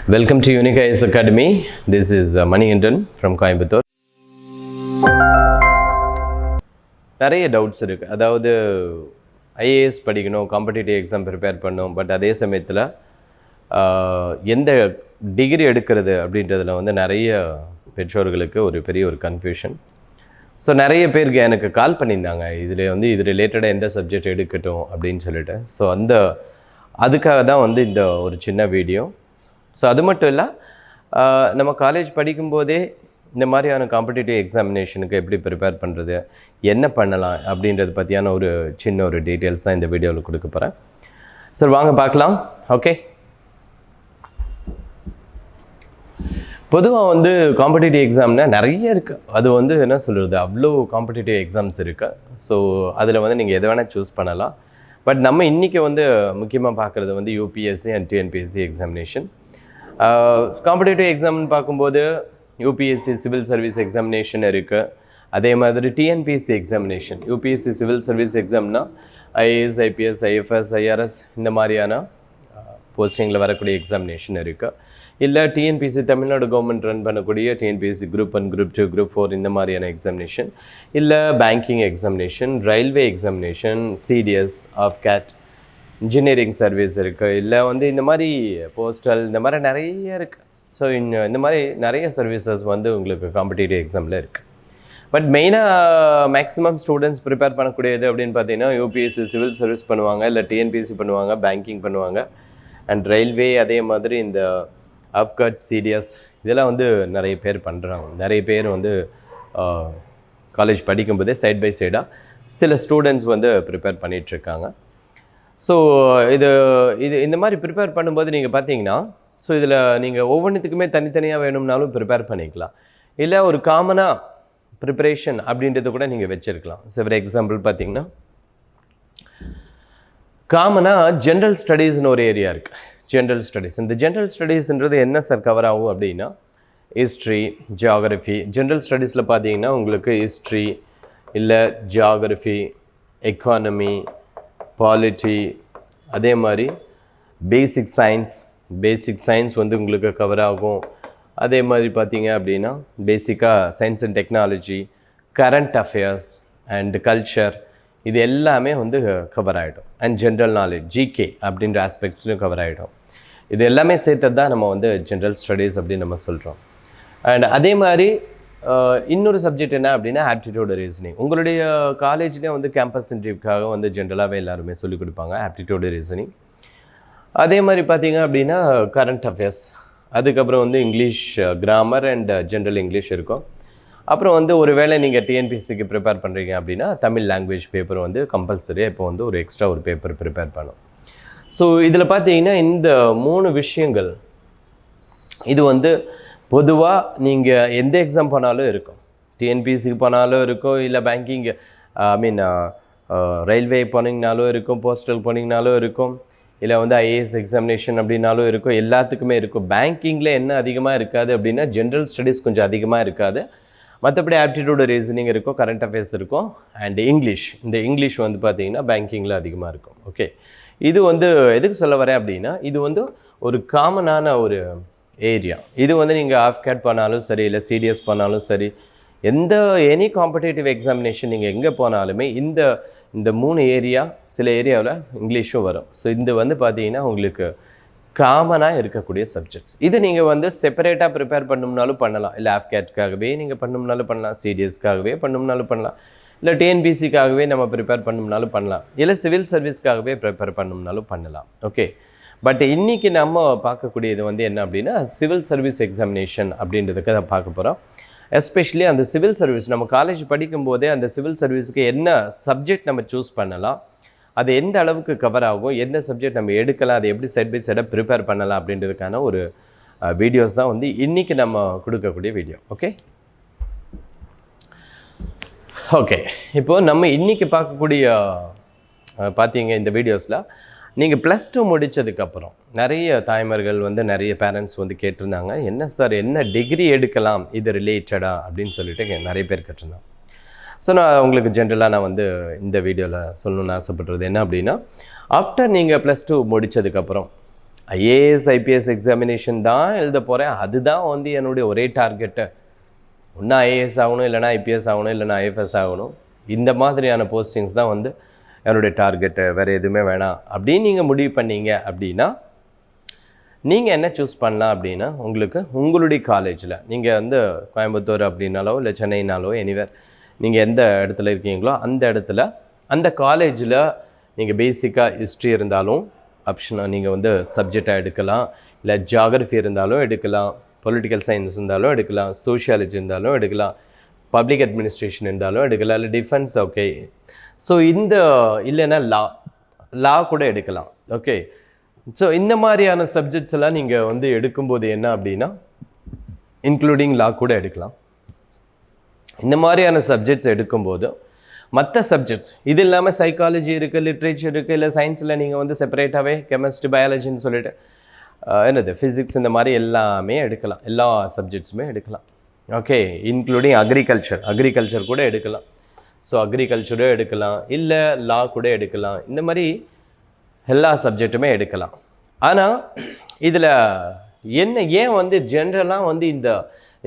Welcome to Unique IAS Academy. This is Manikandan from Coimbatore. நிறைய doubts இருக்குது. அதாவது IAS படிக்கணும், காம்படிட்டிவ் எக்ஸாம் ப்ரிப்பேர் பண்ணணும், பட் அதே சமயத்தில் எந்த டிகிரி எடுக்கிறது அப்படின்றதுல வந்து நிறைய பெற்றோர்களுக்கு ஒரு பெரிய ஒரு கன்ஃபியூஷன். ஸோ நிறைய பேருக்கு எனக்கு கால் பண்ணியிருந்தாங்க, இதில் வந்து இது ரிலேட்டடாக எந்த சப்ஜெக்ட் எடுக்கட்டும் அப்படின்னு சொல்லிட்டு. ஸோ அதுக்காக தான் வந்து இந்த ஒரு சின்ன வீடியோ. ஸோ அது மட்டும் இல்லை, நம்ம காலேஜ் படிக்கும்போதே இந்த மாதிரியான காம்படிட்டிவ் எக்ஸாமினேஷனுக்கு எப்படி ப்ரிப்பேர் பண்ணுறது, என்ன பண்ணலாம் அப்படின்றது பற்றியான ஒரு சின்ன ஒரு டீட்டெயில்ஸ் தான் இந்த வீடியோவில் கொடுக்க போகிறேன். சார் வாங்க பார்க்கலாம். ஓகே, பொதுவாக வந்து காம்படிட்டிவ் எக்ஸாம்னா நிறைய இருக்குது. அது வந்து என்ன சொல்கிறது, அவ்வளோ காம்படிட்டிவ் எக்ஸாம்ஸ் இருக்குது. ஸோ அதில் வந்து நீங்கள் எதை வேணால் சூஸ் பண்ணலாம். பட் நம்ம இன்றைக்கி வந்து முக்கியமாக பார்க்குறது வந்து UPSC and TNPSC examination. Competitive எக்ஸாம்னு பார்க்கும்போது யூபிஎஸ்சி சிவில் சர்வீஸ் எக்ஸாமினேஷன் இருக்குது. அதே மாதிரி TNPSC examination. UPSC civil service எக்ஸாம்னா ஐஏஎஸ், ஐபிஎஸ், ஐஎஃப்எஸ், ஐஆர்எஸ் இந்த மாதிரியான போஸ்டிங்கில் வரக்கூடிய எக்ஸாமினேஷன் இருக்குது. இல்லை டிஎன்பிஎஸ்சி தமிழ்நாடு கவர்மெண்ட் ரன் பண்ணக்கூடிய டிஎன்பிஎஸ்சி குரூப் 1, குரூப் 2, குரூப் 4 இந்த மாதிரியான எக்ஸாமினேஷன். இல்லை banking examination, railway examination, CDS, AFCAT, engineering service இருக்குது. இல்லை வந்து இந்த மாதிரி போஸ்டல், இந்த மாதிரி நிறைய இருக்குது. ஸோ இந்த மாதிரி நிறைய சர்வீசஸ் வந்து உங்களுக்கு காம்படிட்டிவ் எக்ஸாமில் இருக்குது. பட் மெயினாக மேக்ஸிமம் ஸ்டூடெண்ட்ஸ் ப்ரிப்பேர் பண்ணக்கூடியது அப்படின்னு பார்த்தீங்கன்னா யூபிஎஸ்சி சிவில் சர்வீஸ் பண்ணுவாங்க, இல்லை டிஎன்பிஎஸ்சி பண்ணுவாங்க, பேங்கிங் பண்ணுவாங்க, அண்ட் ரயில்வே, அதே மாதிரி இந்த ஆஃப்கட், சிடிஎஸ் இதெல்லாம் வந்து நிறைய பேர் பண்ணுறாங்க. நிறைய பேர் வந்து காலேஜ் படிக்கும்போதே சைட் பை சைடாக சில ஸ்டூடெண்ட்ஸ் வந்து ப்ரிப்பேர் பண்ணிகிட்ருக்காங்க. ஸோ இது இந்த மாதிரி ப்ரிப்பேர் பண்ணும்போது நீங்கள் பார்த்தீங்கன்னா, ஸோ இதில் நீங்கள் ஒவ்வொன்றுத்துக்குமே தனித்தனியாக வேணும்னாலும் ப்ரிப்பேர் பண்ணிக்கலாம். இல்லை ஒரு காமனாக ப்ரிப்பரேஷன் அப்படின்றது கூட நீங்கள் வச்சுருக்கலாம். ஸோ ஃபார் எக்ஸாம்பிள் பார்த்தீங்கன்னா, காமனாக ஜென்ரல் ஸ்டடீஸ்னு ஒரு ஏரியா இருக்குது. ஜென்ரல் ஸ்டடீஸ், இந்த ஜென்ரல் ஸ்டடீஸ்ன்றது என்ன சார் கவர் ஆகும் அப்படின்னா, ஹிஸ்ட்ரி, ஜியாகிரஃபி. ஜென்ரல் ஸ்டடீஸில் பார்த்தீங்கன்னா உங்களுக்கு ஹிஸ்ட்ரி, இல்லை ஜியாகிரஃபி, எக்கானமி, பாலிட்டி, அதே மாதிரி பேசிக் சயின்ஸ் வந்து உங்களுக்கு கவர் ஆகும். அதே மாதிரி பார்த்தீங்க அப்படின்னா பேசிக்காக science and technology, current affairs and culture, இது எல்லாமே வந்து கவர் ஆகிடும். அண்ட் ஜென்ரல் நாலேஜ், ஜிகே அப்படின்ற ஆஸ்பெக்ட்ஸ்லையும் கவர் ஆகிடும். இது எல்லாமே சேர்த்தது தான் நம்ம வந்து ஜென்ரல் ஸ்டடீஸ் அப்படின்னு நம்ம சொல்கிறோம். அண்ட் அதே மாதிரி இன்னொரு சப்ஜெக்ட் என்ன அப்படின்னா ஆப்டிடியூட் ரீசனிங். உங்களுடைய காலேஜ்லேயே வந்து கேம்பஸ் இன்டர்வியூக்காக வந்து ஜென்ரலாகவே எல்லாருமே சொல்லிக் கொடுப்பாங்க ஆப்டிடியூட் ரீசனிங். அதே மாதிரி பார்த்தீங்க அப்படின்னா கரண்ட் அஃபேர்ஸ், அதுக்கப்புறம் வந்து English grammar and general English இருக்கும். அப்புறம் வந்து ஒரு வேளை நீங்கள் டிஎன்பிஎஸ்சிக்கு ப்ரிப்பேர் பண்ணுறீங்க அப்படின்னா தமிழ் லாங்குவேஜ் பேப்பர் வந்து கம்பல்சரியாக இப்போ வந்து ஒரு எக்ஸ்ட்ரா ஒரு பேப்பர் ப்ரிப்பேர் பண்ணும். ஸோ இதில் பார்த்தீங்கன்னா இந்த 3 விஷயங்கள் இது வந்து பொதுவாக நீங்கள் எந்த எக்ஸாம் போனாலும் இருக்கும். டிஎன்பிஎஸ்சிக்கு போனாலும் இருக்கும், இல்லை பேங்கிங் ரயில்வே போனீங்கனாலும் இருக்கும், போஸ்டல் போனீங்கனாலும் இருக்கும், இல்லை வந்து ஐஏஎஸ் எக்ஸாமினேஷன் அப்படின்னாலும் இருக்கும். எல்லாத்துக்குமே இருக்கும். பேங்கிங்கில் என்ன அதிகமாக இருக்காது அப்படின்னா ஜென்ரல் ஸ்டடீஸ் கொஞ்சம் அதிகமாக இருக்காது. மற்றபடி ஆப்டிடியூட் ரீசனிங் இருக்கும், கரண்ட் அஃபேர்ஸ் இருக்கும், அண்ட் இங்கிலீஷ். இந்த இங்கிலீஷ் வந்து பார்த்திங்கன்னா பேங்கிங்கில் அதிகமாக இருக்கும். ஓகே, இது வந்து எதுக்கு சொல்ல வரேன் அப்படின்னா, இது வந்து ஒரு காமனான ஒரு ஏரியா. இது வந்து நீங்கள் ஆஃப்கேட் பண்ணாலும் சரி, இல்லை சிடிஎஸ் பண்ணாலும் சரி, எனி காம்படிட்டிவ் எக்ஸாமினேஷன் நீங்கள் எங்கே போனாலுமே இந்த 3 ஏரியா, சில ஏரியாவில் இங்கிலீஷும் வரும். ஸோ இது வந்து பார்த்தீங்கன்னா உங்களுக்கு காமனாக இருக்கக்கூடிய சப்ஜெக்ட்ஸ். இது நீங்கள் வந்து செப்பரேட்டாக ப்ரிப்பேர் பண்ணணும்னாலும் பண்ணலாம். இல்லை ஆஃப்கேட்காகவே நீங்கள் பண்ணணும்னாலும் பண்ணலாம், சிடிஎஸ்க்காகவே பண்ணணும்னாலும் பண்ணலாம், இல்லை டிஎன்பிசிக்காகவே நம்ம ப்ரிப்பேர் பண்ணணும்னாலும் பண்ணலாம், இல்லை சிவில் சர்வீஸ்க்காகவே ப்ரிப்பேர் பண்ணணும்னாலும் பண்ணலாம். ஓகே, பட் இன்றைக்கி நம்ம பார்க்கக்கூடியது வந்து என்ன அப்படின்னா சிவில் சர்வீஸ் எக்ஸாமினேஷன் அப்படின்றதுக்கு தான் பார்க்க போகிறோம். எஸ்பெஷலி அந்த சிவில் சர்வீஸ் நம்ம காலேஜ் படிக்கும்போதே அந்த சிவில் சர்வீஸுக்கு என்ன சப்ஜெக்ட் நம்ம சூஸ் பண்ணலாம், அது எந்த அளவுக்கு கவர் ஆகும், எந்த சப்ஜெக்ட் நம்ம எடுக்கலாம், அதை எப்படி சைட் பை சைடாக ப்ரிப்பேர் பண்ணலாம் அப்படின்றதுக்கான ஒரு வீடியோஸ் தான் வந்து இன்றைக்கி நம்ம கொடுக்கக்கூடிய வீடியோ. ஓகே, இப்போது நம்ம இன்றைக்கி பார்க்கக்கூடிய பார்த்தீங்க இந்த வீடியோஸில் நீங்கள் +2 முடித்ததுக்கப்புறம் நிறைய தாய்மார்கள் வந்து நிறைய பேரண்ட்ஸ் வந்து கேட்டிருந்தாங்க, என்ன சார் என்ன டிகிரி எடுக்கலாம் இது ரிலேட்டடாக அப்படின்னு சொல்லிட்டு நிறைய பேர் கேட்டிருந்தாங்க. ஸோ நான் உங்களுக்கு ஜென்ரலாக நான் வந்து இந்த வீடியோவில் சொல்லணும்னு ஆசைப்படுறது என்ன அப்படின்னா, ஆஃப்டர் நீங்கள் +2 முடித்ததுக்கப்புறம் ஐஏஎஸ் ஐபிஎஸ் எக்ஸாமினேஷன் தான் எழுத போகிறேன், அதுதான் வந்து என்னுடைய ஒரே டார்கெட்டு. ஒன்றா ஐஏஎஸ் ஆகணும், இல்லைனா ஐபிஎஸ் ஆகணும், இல்லைனா ஐஎஃப்எஸ் ஆகணும், இந்த மாதிரியான போஸ்டிங்ஸ் தான் வந்து என்னுடைய டார்கெட்டு, வேறு எதுவுமே வேணாம் அப்படின்னு நீங்கள் முடிவு பண்ணீங்க அப்படின்னா நீங்கள் என்ன சூஸ் பண்ணலாம் அப்படின்னா, உங்களுக்கு உங்களுடைய காலேஜில் நீங்கள் வந்து கோயம்புத்தூர் அப்படின்னாலோ இல்லை சென்னைனாலோ எனிவேர் நீங்கள் எந்த இடத்துல இருக்கீங்களோ அந்த இடத்துல அந்த காலேஜில் நீங்கள் பேசிக்காக ஹிஸ்ட்ரி இருந்தாலும் ஆப்ஷனாக நீங்கள் வந்து சப்ஜெக்டாக எடுக்கலாம், இல்லை ஜியாகிரஃபி இருந்தாலும் எடுக்கலாம், பொலிட்டிக்கல் சயின்ஸ் இருந்தாலும் எடுக்கலாம், சோஷியாலஜி இருந்தாலும் எடுக்கலாம், பப்ளிக் அட்மினிஸ்ட்ரேஷன் இருந்தாலும் எடுக்கலாம், இல்லை டிஃபென்ஸ். ஓகே, ஸோ இந்த இல்லைன்னா லா கூட எடுக்கலாம். ஓகே, ஸோ இந்த மாதிரியான சப்ஜெக்ட்ஸ் எல்லாம் நீங்கள் வந்து எடுக்கும்போது என்ன அப்படின்னா, இன்க்ளூடிங் லா கூட எடுக்கலாம். இந்த மாதிரியான சப்ஜெக்ட்ஸ் எடுக்கும்போது மற்ற சப்ஜெக்ட்ஸ் இது இல்லாமல் சைக்காலஜி இருக்குது, லிட்ரேச்சர் இருக்குது, இல்லை சயின்ஸில் நீங்கள் வந்து செப்பரேட்டாகவே கெமிஸ்ட்ரி, பயாலஜின்னு சொல்லிட்டு என்னது ஃபிசிக்ஸ் இந்த மாதிரி எல்லாமே எடுக்கலாம், எல்லா சப்ஜெக்ட்ஸுமே எடுக்கலாம். ஓகே, இன்க்ளூடிங் அக்ரிகல்ச்சர் கூட எடுக்கலாம். ஸோ அக்ரிகல்ச்சரும் எடுக்கலாம், இல்லை லா கூட எடுக்கலாம், இந்த மாதிரி எல்லா சப்ஜெக்ட்டுமே எடுக்கலாம். ஆனால் இதில் ஏன் வந்து ஜென்ரலாக வந்து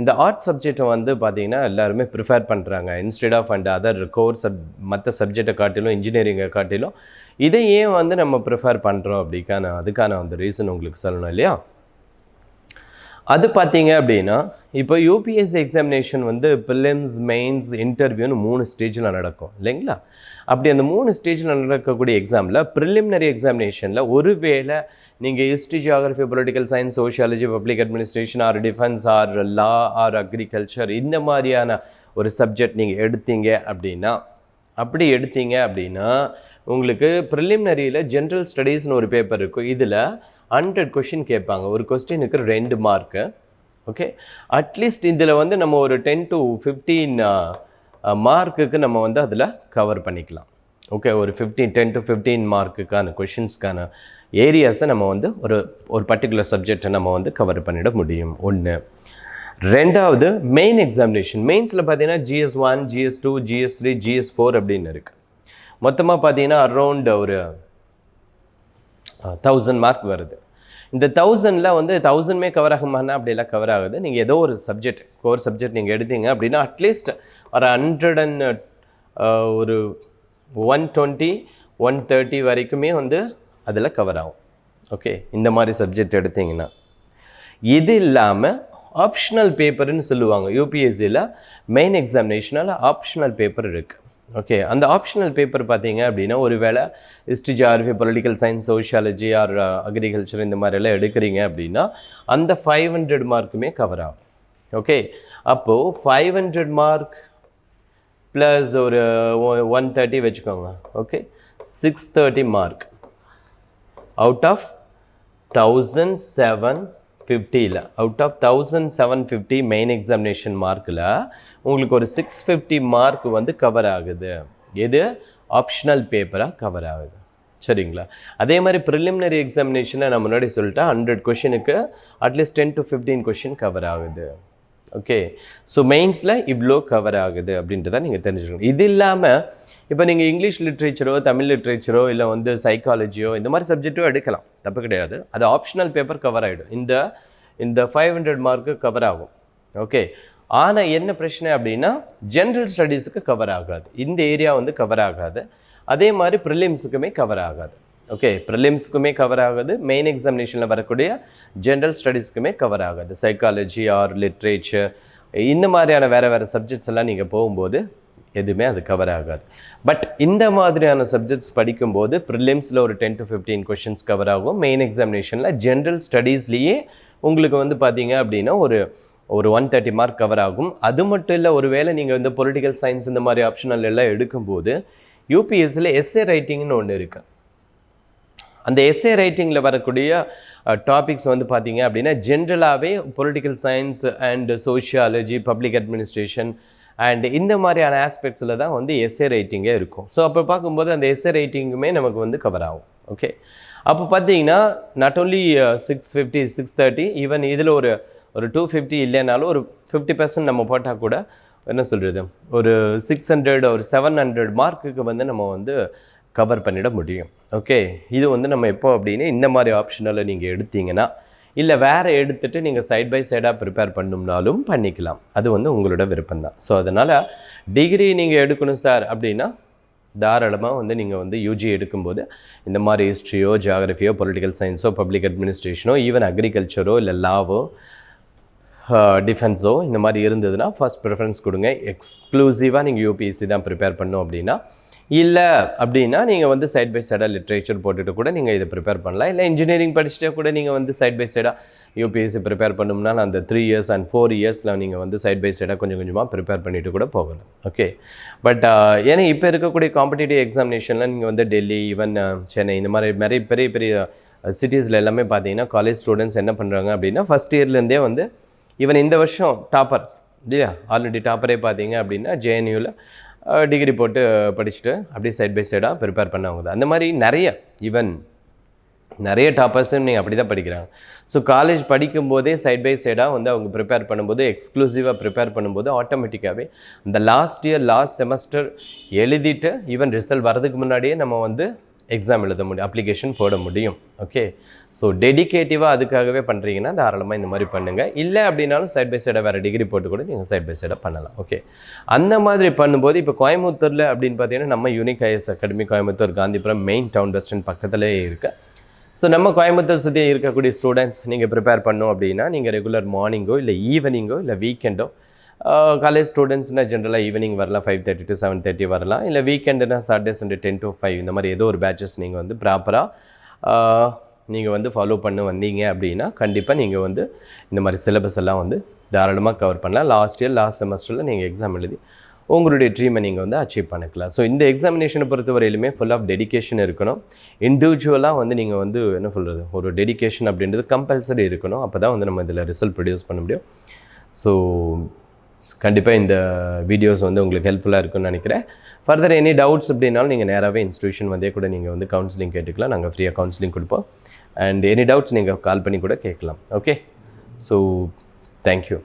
இந்த ஆர்ட் சப்ஜெக்டை வந்து பார்த்திங்கன்னா எல்லாருமே ப்ரிஃபேர் பண்ணுறாங்க instead of and other course மற்ற சப்ஜெக்டை காட்டிலும், இன்ஜினியரிங்கை காட்டிலும் இதை ஏன் வந்து நம்ம ப்ரிஃபேர் பண்ணுறோம் அதுக்கான அந்த ரீசன் உங்களுக்கு சொல்லணும் இல்லையா? அது பார்த்தீங்க அப்படின்னா, இப்போ யூபிஎஸ்சி எக்ஸாமினேஷன் வந்து ப்ரிலிம்ஸ், மெயின்ஸ், இன்டர்வியூன்னு 3 ஸ்டேஜில் நடக்கும் இல்லைங்களா? அப்படி அந்த 3 ஸ்டேஜில் நடக்கக்கூடிய எக்ஸாமில் ப்ரிலிமினரி எக்ஸாமினேஷனில் ஒருவேளை நீங்கள் history, geography, political science, sociology, public administration or defence or law or agriculture இந்த மாதிரியான ஒரு சப்ஜெக்ட் நீங்கள் எடுத்தீங்க அப்படின்னா உங்களுக்கு ப்ரிலிமினரியில் ஜென்ரல் ஸ்டடீஸ்னு ஒரு பேப்பர் இருக்கும். இதில் 100 கொஷின் கேட்பாங்க. ஒரு கொஸ்டினுக்கு 2 மார்க்கு. ஓகே, அட்லீஸ்ட் இதில் வந்து நம்ம ஒரு 10 to 15 மார்க்குக்கு நம்ம வந்து அதில் கவர் பண்ணிக்கலாம். ஓகே, ஒரு 10 to 15 மார்க்குக்கான கொஷின்ஸ்க்கான ஏரியாஸை நம்ம வந்து ஒரு பர்டிகுலர் சப்ஜெக்டை நம்ம வந்து கவர் பண்ணிட முடியும். ஒன்று. ரெண்டாவது, மெயின் எக்ஸாமினேஷன். மெயின்ஸில் பார்த்தீங்கன்னா GS1, GS2, GS3, GS4 அப்படின்னு இருக்குது. மொத்தமாக பார்த்தீங்கன்னா அரௌண்ட் ஒரு 1000 மார்க் வருது. இந்த 1000ல் வந்து 1000மே கவர் ஆகுமானா அப்படியெல்லாம் கவர் ஆகுது. நீங்கள் ஏதோ ஒரு சப்ஜெக்ட், கோர் சப்ஜெக்ட் நீங்கள் எடுத்தீங்க அப்படின்னா அட்லீஸ்ட் ஒரு 120, 130 வரைக்குமே வந்து அதில் கவர் ஆகும். ஓகே, இந்த மாதிரி சப்ஜெக்ட் எடுத்திங்கன்னா. இது இல்லாமல் ஆப்ஷனல் பேப்பர்னு சொல்லுவாங்க. யூபிஎஸ்சியில் மெயின் எக்ஸாமினேஷனால் ஆப்ஷனல் பேப்பர் இருக்குது. ஓகே, அந்த ஆப்ஷனல் பேப்பர் பார்த்தீங்க அப்படின்னா ஒருவேளை history, geography, political science, sociology or agriculture இந்த மாதிரியெல்லாம் எடுக்கிறீங்க அப்படின்னா அந்த 500 மார்க்குமே கவர் ஆகும். ஓகே, அப்போது 500 மார்க் ப்ளஸ் ஒரு 130 வச்சுக்கோங்க. Okay, 630 mark out of 1750 main examination மார்க்கில் உங்களுக்கு ஒரு 650 மார்க் வந்து கவர் ஆகுது. எது? ஆப்ஷனல் பேப்பராக கவர் ஆகுது. சரிங்களா? அதே மாதிரி ப்ரிலிமினரி எக்ஸாமினேஷனை நான் முன்னாடி சொல்லிட்டேன், 100 கொஷினுக்கு அட்லீஸ்ட் 10 to 15 கொஷின் கவர் ஆகுது. ஓகே, ஸோ மெயின்ஸில் இவ்வளோ கவர் ஆகுது அப்படின்றத நீங்கள் தெரிஞ்சுக்கணும். இது இல்லாமல் இப்போ நீங்கள் இங்கிலீஷ் லிட்ரேச்சரோ, தமிழ் லிட்ரேச்சரோ, இல்லை வந்து சைக்காலஜியோ இந்த மாதிரி சப்ஜெக்டோ எடுக்கலாம், தப்பு கிடையாது. அது ஆப்ஷனல் பேப்பர் கவர் ஆகிடும். இந்த 500 மார்க்கு கவர் ஆகும். ஓகே, ஆனால் என்ன பிரச்சனை அப்படின்னா ஜென்ரல் ஸ்டடீஸுக்கு கவர் ஆகாது. இந்த ஏரியா வந்து கவர் ஆகாது. அதே மாதிரி ப்ரிலிம்ஸுக்குமே கவர் ஆகாது. ஓகே, ப்ரிலிம்ஸுக்குமே கவர் ஆகாது. மெயின் எக்ஸாமினேஷனில் வரக்கூடிய ஜென்ரல் ஸ்டடீஸ்க்குமே கவர் ஆகாது. சைக்காலஜி ஆர் லிட்ரேச்சர் இந்த மாதிரியான வேறு சப்ஜெக்ட்ஸ் எல்லாம் நீங்கள் போகும்போது எதுவுமே அது கவர் ஆகாது. பட் இந்த மாதிரியான சப்ஜெக்ட்ஸ் படிக்கும்போது ப்ரிலிம்ஸில் ஒரு 10 to 15 கொஷின்ஸ் கவர் ஆகும். மெயின் எக்ஸாமினேஷனில் ஜென்ரல் ஸ்டடீஸ்லேயே உங்களுக்கு வந்து பார்த்தீங்க அப்படின்னா ஒரு 130 மார்க் கவர் ஆகும். அது மட்டும் இல்லை, ஒரு வேளை நீங்கள் வந்து பொலிட்டிக்கல் சயின்ஸ் இந்த மாதிரி ஆப்ஷனல் எல்லாம் எடுக்கும்போது யூபிஎஸ்சியில் எஸ்ஏ ரைட்டிங்னு ஒன்று இருக்குது. அந்த எஸ்ஏ ரைட்டிங்கில் வரக்கூடிய டாபிக்ஸ் வந்து பார்த்தீங்க அப்படின்னா ஜென்ரலாகவே political science and sociology, public administration and இந்த மாதிரியான ஆஸ்பெக்ட்ஸில் தான் வந்து எஸ்ஏ ரைட்டிங்கே இருக்கும். ஸோ அப்போ பார்க்கும்போது அந்த எஸ்ஏ ரைட்டிங்குமே நமக்கு வந்து கவர் ஆகும். ஓகே, அப்போ பார்த்தீங்கன்னா நாட் ஓன்லி 650, 630, ஈவன் இதில் ஒரு 250 இல்லைனாலும் ஒரு 50% நம்ம போட்டால் கூட என்ன சொல்கிறது, ஒரு 600 ஒரு 700 மார்க்குக்கு வந்து நம்ம வந்து கவர் பண்ணிட முடியும். ஓகே, இது வந்து நம்ம எப்போ அப்படின்னு இந்த மாதிரி ஆப்ஷனில் நீங்கள் எடுத்தீங்கன்னா, இல்லை வேறு எடுத்துகிட்டு நீங்கள் சைட் பை சைடாக ப்ரிப்பேர் பண்ணணும்னாலும் பண்ணிக்கலாம். அது வந்து உங்களோட விருப்பம்தான். ஸோ அதனால் டிகிரி நீங்கள் எடுக்கணும் சார் அப்படின்னா தாராளமாக வந்து நீங்கள் வந்து யூஜி எடுக்கும்போது இந்த மாதிரி ஹிஸ்ட்ரியோ, ஜியாகிரஃபியோ, பொலிட்டிக்கல் சயின்ஸோ, பப்ளிக் அட்மினிஸ்ட்ரேஷனோ, ஈவன் அக்ரிகல்ச்சரோ, இல்லை லாவோ, டிஃபென்ஸோ இந்த மாதிரி இருந்ததுன்னா ஃபர்ஸ்ட் ப்ரிஃபரன்ஸ் கொடுங்க. எக்ஸ்க்ளூசிவாக நீங்கள் யூபிஎஸ்சி தான் ப்ரிப்பேர் பண்ணணும் அப்படின்னா, இல்லை அப்படின்னா நீங்கள் வந்து சைட் பை சைடாக லிட்ரேச்சர் போட்டுட்டு கூட நீங்கள் இதை ப்ரிப்பேர் பண்ணலாம். இல்லை இன்ஜினியரிங் படிச்சுட்டே கூட நீங்கள் வந்து சைட் பை சைடாக யூபிஎஸ்சி ப்ரிப்பேர் பண்ணணும்னா அந்த 3 இயர்ஸ் அண்ட் 4 இயர்ஸில் நீங்கள் வந்து சைட் பை சைடாக கொஞ்சம் கொஞ்சமாக ப்ரிப்பேர் பண்ணிவிட்டு கூட போகலாம். ஓகே, பட் ஏன்னா இப்போ இருக்கக்கூடிய காம்படிட்டிவ் எக்ஸாமினேஷனில் நீங்கள் வந்து டெல்லி, ஈவன் சென்னை இந்த மாதிரி நிறைய பெரிய பெரிய சிட்டிஸில் எல்லாமே பார்த்தீங்கன்னா காலேஜ் ஸ்டூடெண்ட்ஸ் என்ன பண்ணுறாங்க அப்படின்னா ஃபஸ்ட் இயர்லேருந்தே வந்து ஈவன் இந்த வருஷம் டாப்பர் இல்லையா, ஆல்ரெடி டாப்பரே பார்த்தீங்க அப்படின்னா ஜேஎன்யூவில் டிகிரி போட்டு படிச்சுட்டு அப்படியே சைட் பை சைடாக ப்ரிப்பேர் பண்ணவங்க தான். அந்த மாதிரி ஈவன் நிறைய டாப்பர்ஸும் நீங்கள் அப்படி தான் படிக்கிறாங்க. ஸோ காலேஜ் படிக்கும்போதே சைட் பை சைடாக வந்து அவங்க ப்ரிப்பேர் பண்ணும்போது, எக்ஸ்க்ளூசிவாக ப்ரிப்பேர் பண்ணும்போது ஆட்டோமேட்டிக்காகவே இந்த லாஸ்ட் செமஸ்டர் எழுதிட்டு ஈவன் ரிசல்ட் வரதுக்கு முன்னாடியே நம்ம வந்து எக்ஸாம் எழுத முடியும், அப்ளிகேஷன் போட முடியும். ஓகே, ஸோ டெடிகேட்டிவாக அதுக்காகவே பண்ணுறீங்கன்னா தாராளமாக இந்த மாதிரி பண்ணுங்கள். இல்லை அப்படின்னாலும் சைட் பை சைடாக வேறு டிகிரி போட்டு கூட நீங்கள் சைட் பை சைடாக பண்ணலாம். ஓகே, அந்த மாதிரி பண்ணும்போது இப்போ கோயம்புத்தூரில் அப்படின்னு பார்த்தீங்கன்னா நம்ம unique IS academy Coimbatore Gandhipuram main town bus stand பக்கத்துலேயே இருக்குது. ஸோ நம்ம கோயம்புத்தூர் சுற்றி இருக்கக்கூடிய ஸ்டூடெண்ட்ஸ் நீங்கள் ப்ரிப்பேர் பண்ணோம் அப்படின்னா நீங்கள் ரெகுலர் மார்னிங்கோ இல்லை ஈவினிங்கோ இல்லை வீக்கெண்டோ, காலேஜ் ஸ்டூடெண்ட்ஸ்னால் ஜென்ரலாக ஈவினிங் வரலாம், 5:30 to 7:30 வரலாம். இல்லை வீக்கெண்டுனா சாட்டர்டே சண்டே 10 to 5 இந்த மாதிரி ஏதோ ஒரு பேட்சஸ் நீங்கள் வந்து ப்ராப்பராக நீங்கள் வந்து ஃபாலோ பண்ணி வந்தீங்க அப்படின்னா கண்டிப்பாக நீங்கள் வந்து இந்த மாதிரி சிலபஸ் எல்லாம் வந்து தாராளமாக கவர் பண்ணலாம். லாஸ்ட் செமஸ்டரில் நீங்கள் எக்ஸாம் எழுதி உங்களுடைய ட்ரீமை நீங்கள் வந்து அச்சீவ் பண்ணிக்கலாம். ஸோ இந்த எக்ஸாமினேஷனை பொறுத்தவரையிலுமே ஃபுல் ஆஃப் டெடிகேஷன் இருக்கணும். இண்டிவிஜுவலாக வந்து நீங்கள் வந்து என்ன சொல்கிறது, ஒரு டெடிகேஷன் அப்படின்றது கம்பல்சரி இருக்கணும். அப்போ தான் வந்து நம்ம இதில் ரிசல்ட் ப்ரொடியூஸ் பண்ண முடியும். ஸோ கண்டிப்பாக இந்த வீடியோஸ் வந்து உங்களுக்கு ஹெல்ப்ஃபுல்லாக இருக்குன்னு நினைக்கிறேன். ஃபர்தர் எனி டவுட்ஸ் அப்படின்னாலும் நீங்கள் நேராகவே இன்ஸ்டியூஷன் வந்தே கூட நீங்கள் வந்து கவுன்சிலிங் கேட்டுக்கலாம். நாங்கள் ஃப்ரீயாக கவுன்சிலிங் கொடுப்போம். அண்ட் எனி டவுட்ஸ் நீங்கள் கால் பண்ணி கூட கேட்கலாம். Okay, so thank you.